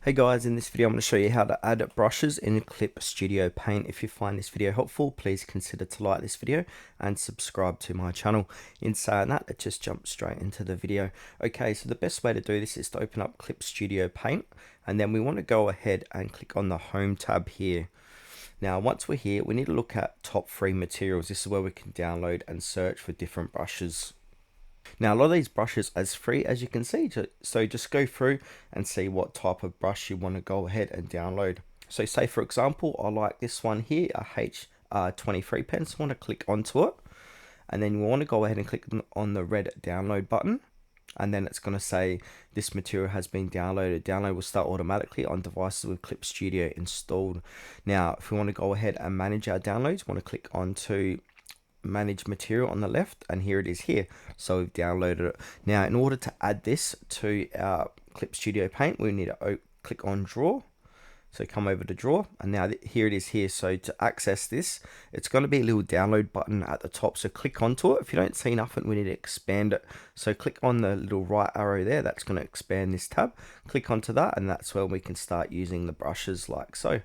Hey guys, in this video I'm going to show you how to add brushes in Clip Studio Paint. If you find this video helpful, please consider to like this video and subscribe to my channel. In saying that, let's just jump straight into the video. Okay, so the best way to do this is to open up Clip Studio Paint, and then we want to go ahead and click on the Home tab here. Now, once we're here, we need to look at top free materials. This is where we can download and search for different brushes. Now, a lot of these brushes are as free as you can see, so just go through and see what type of brush you want to go ahead and download. So say for example, I like this one here, a H23 pen, so I want to click onto it, and then you want to go ahead and click on the red download button, and then it's going to say this material has been downloaded. Download will start automatically on devices with Clip Studio installed. Now, if we want to go ahead and manage our downloads, we want to click onto manage material on the left, and here it is here. So we've downloaded it. Now, in order to add this to our Clip Studio Paint, we need to click on draw. So come over to draw, and now here it is here. So to access this, it's going to be a little download button at the top, so click onto it. If you don't see nothing, we need to expand it, so click on the little right arrow there. That's going to expand this tab. Click onto that, and that's where we can start using the brushes like so.